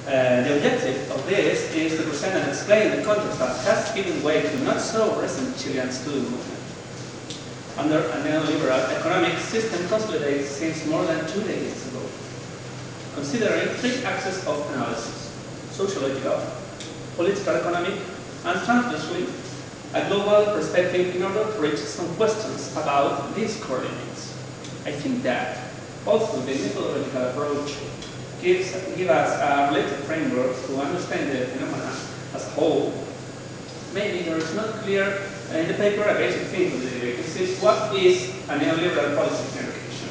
The objective of this is to present and explain the context that has given way to not so recent Chilean student movement. Under a neoliberal economic system consolidated since more than 2 decades ago, considering 3 axes of analysis: sociological, political economic, and transversely, a global perspective in order to reach some questions about these coordinates. I think that also the methodological approach gives us a related framework to understand the phenomena as a whole. Maybe there is not clear in the paper a basic thing to the debate. This is what is a neoliberal policy in education.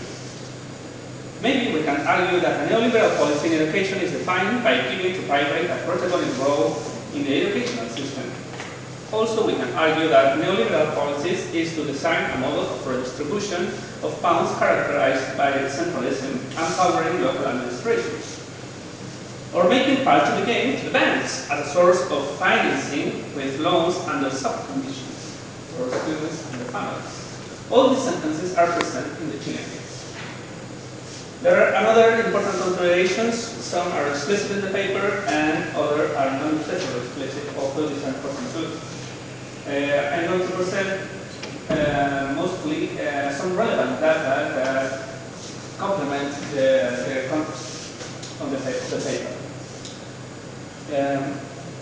Maybe we can argue that a neoliberal policy in education is defined by giving to private a protagonist role in the educational system. Also, we can argue that neoliberal policies is to design a model of redistribution of funds characterized by centralism, empowering local administrations, or making part of the game to the banks as a source of financing with loans under soft conditions for students and their families. All these sentences are present in the Chilean case. There are other important considerations. Some are explicit in the paper, and others are not necessarily explicit, although these are important too. I'm going to present mostly some relevant data that complement the context of the paper.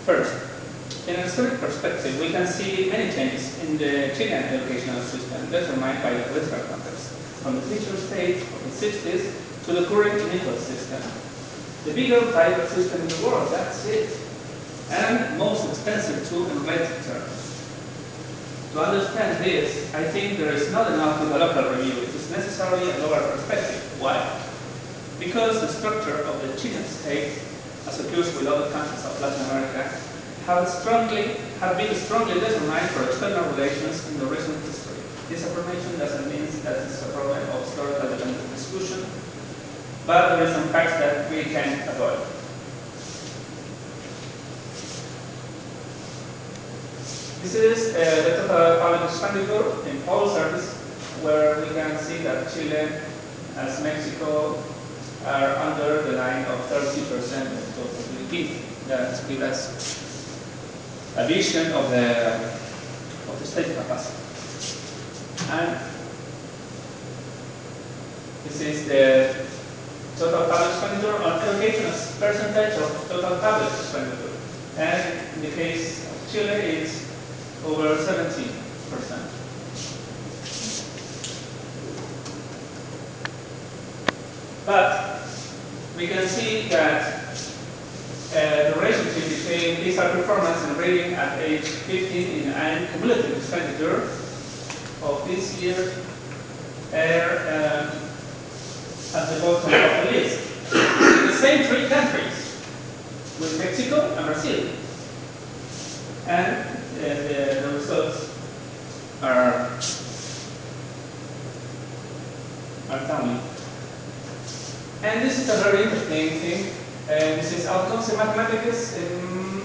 First, in a historic perspective, we can see many changes in the Chilean educational system determined by the political context, from the feature state of the 60s to the current unequal system. The bigger private system in the world, that's it. And most expensive too in relative terms. To understand this, I think there is not enough with a local review. It is necessarily a global perspective. Why? Because the structure of the Chilean state, as occurs with other countries of Latin America, have been strongly determined for external relations in the recent history. This affirmation doesn't mean that it's a problem of historical dependent discussion, but there are some facts that we can avoid. This is the total public expenditure in all services, where we can see that Chile, as Mexico, are under the line of 30% of total GDP. That gives us a vision of the state capacity. And this is the total public expenditure on education as percentage of total public expenditure. And in the case of Chile, it's over 70%. But we can see that the relationship between PISA performance and rating at age 15 and cumulative expenditure of this year are at the bottom of the list. The same 3 countries, with Mexico and Brazil. And the results are telling. And this is a very interesting thing. This is outcomes in mathematics in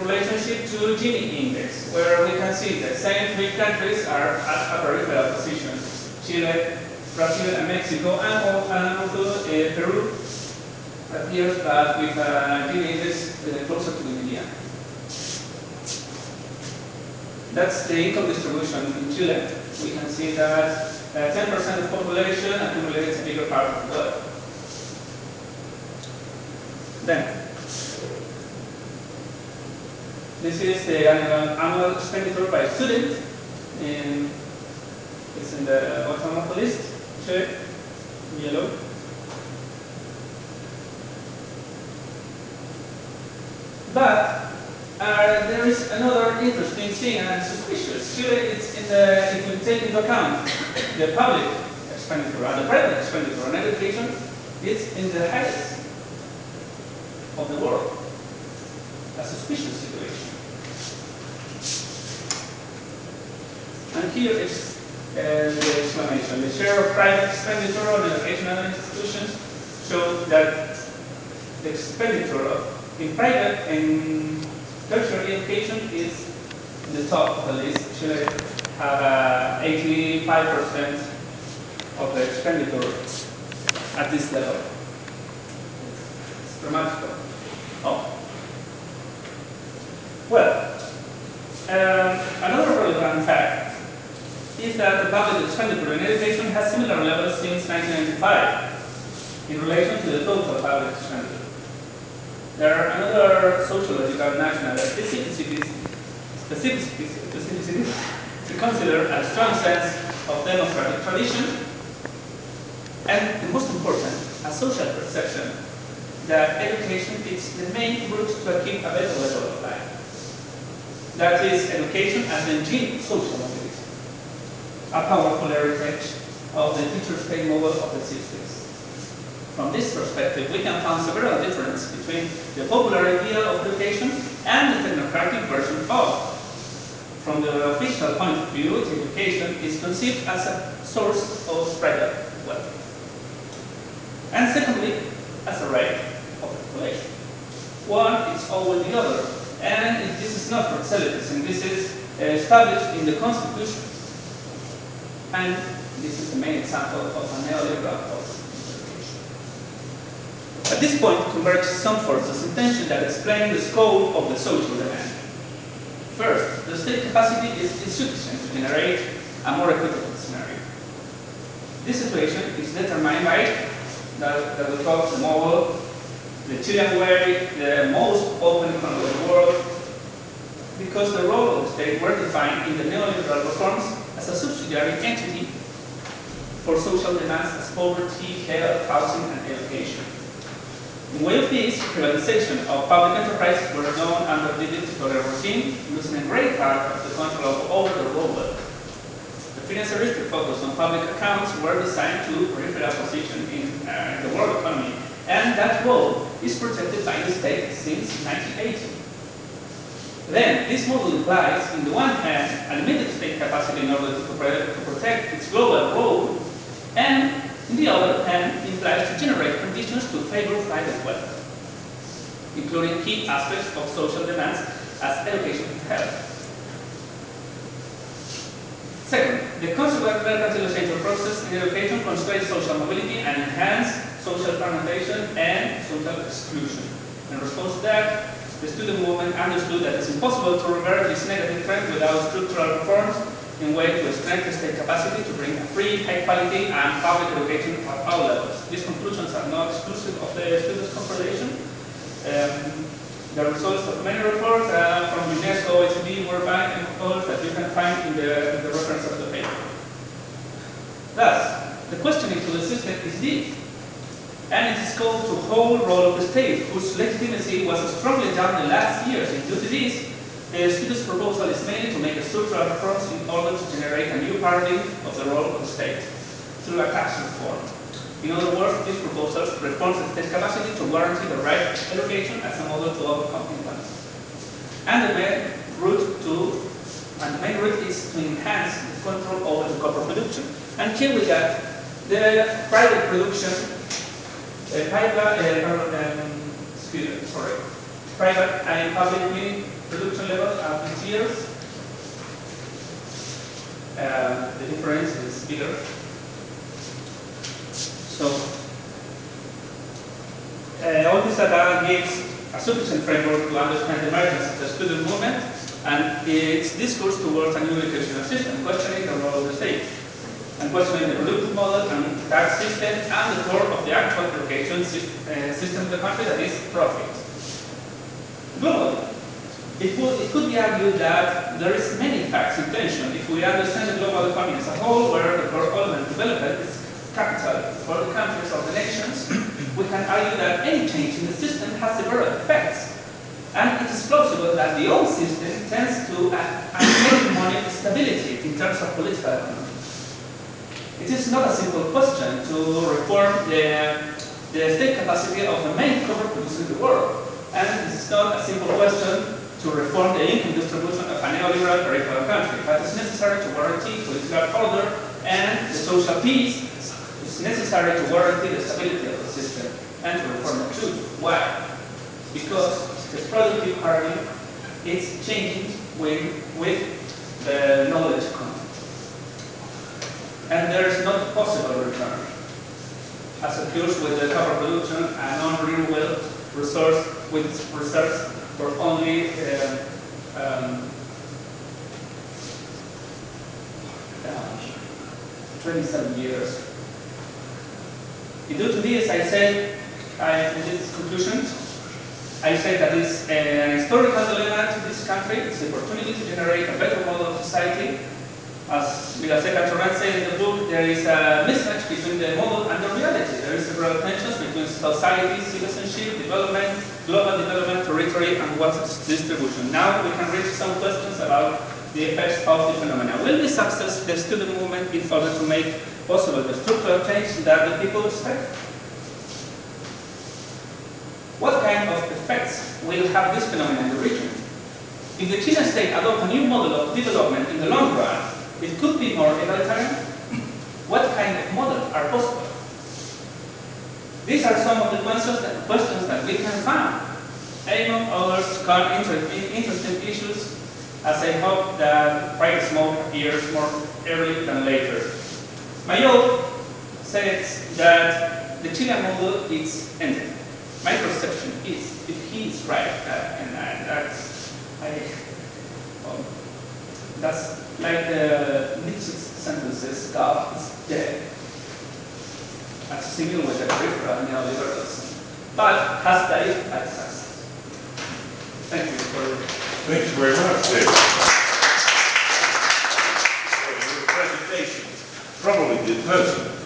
relationship to Gini index, where we can see the same 3 countries are at peripheral positions: Chile, Brazil, and Mexico, and also Peru appears that with Gini index closer to the median. That's the income distribution in Chile. We can see that 10% of population accumulates a bigger part of the wealth. Then, this is the annual expenditure by student. It's in the bottom of the list, Chile, yellow. But there is another interesting thing and suspicious. Chile, it's if we take into account the public expenditure and the private expenditure on education, it's in the highest of the world. A suspicious situation. And here is the explanation. The share of private expenditure on educational institutions shows that the expenditure in private and tertiary education is in the top of the list. Chile have 85% of the expenditure at this level. Grammatical. Oh. Well, another relevant fact is that the public expenditure in education has similar levels since 1995 in relation to the total public expenditure. There are another sociological national specificities to consider a strong sense of democratic tradition, and the most important, a social perception that education is the main route to achieve a better level of life. That is, education as the engine of social mobility, a powerful heritage of the teacher-state model of the 60s. From this perspective, we can find several differences between the popular idea of education and the technocratic version of. From the official point of view, education is conceived as a source of private wealth. And secondly, as a right of population. One is always the other, and this is not proselytism, this is established in the Constitution. And this is the main example of a neoliberal policy. At this point converge some forces in tension that explain the scope of the social demand. First, the state capacity is insufficient to generate a more equitable scenario. This situation is determined by that we call the model, the Chilean way, the most open economy of the world, because the role of the state were defined in the neoliberal reforms as a subsidiary entity for social demands as poverty, health, housing, and education. In way of this, privatization of public enterprises were done under the dictatorial regime, losing a great part of the control over the raw wealth. The financialistic focus on public accounts were designed to peripheral position in the world economy, and that role is protected by the state since 1980. Then, this model implies, on the one hand, a limited state capacity in order to protect its global role, and on the other hand, implies to generate conditions to favor private wealth, including key aspects of social demands as education and health. Second, the consequent mercantilization process in education constrains social mobility and enhances social fragmentation and social exclusion. In response to that, the student movement understood that it's impossible to reverse this negative trend without structural reforms in way to strengthen state capacity to bring a free, high quality, and public education at all levels. These conclusions are not exclusive of the Students' Confederation. The results of many reports from UNESCO, OECD, World Bank, and others that you can find in the reference of the paper. Thus, the question into the system is deep, and it is called to whole role of the state, whose legitimacy was strongly down the last years. And due to this, the student's proposal is mainly to make a structural reforms in order to generate a new paradigm of the role of the state through a tax reform. In other words, these proposals reform the state capacity to guarantee the right to education as a model to overcome inequality. And the main route is to enhance the control over the corporate production. And here we got the private production, private and public production levels of these years. The difference is bigger. So, all this data gives a sufficient framework to understand the emergence of the student movement and its discourse towards a new educational system, questioning the role of the state, and questioning the productive model and tax system and the core of the actual education system of the country, that is profit. Globally, it could be argued that there is many facts in tension if we understand the global economy as a whole, where the core element development is capital for the countries of the nations. We can argue that any change in the system has several effects, and it is plausible that the old system tends to hegemonic stability in terms of political economy. It is not a simple question to reform the state capacity of the main corporate producer in the world, and it is not a simple question to reform the income distribution of a neoliberal peripheral country, but it's necessary to guarantee political order and the social peace. It's necessary to guarantee the stability of the system and to reform it too. Why? Because the productive paradigm is changing with the knowledge economy. And there is not possible return, as occurs with the copper production and non-renewable resource with reserves for only 27 years. Due to this, I say, in this conclusion, I say that it's an historical dilemma to this country. It's an opportunity to generate a better model of society. As Vilaseca Torrent said in the book, there is a mismatch between the model and the reality. There is several tensions between society, citizenship, development, global development, territory, and wealth distribution. Now we can reach some questions about the effects of the phenomena. Will we success the student movement in order to make possible the structural change that the people expect? What kind of effects will have this phenomenon in the region? If the Chilean state adopts a new model of development in the long run, it could be more egalitarian. What kind of models are possible? These are some of the questions that we can find. Among others, interesting issues, as I hope that private smoke appears more early than later. Mayotte says that the Chilean model is ended. My perception is, if he is right, that's like the Nietzsche's sentences, God is dead. That's similar with the peripheral neoliberalism, but has died at success. Thank you Thank you very much, David. For your presentation. Probably the person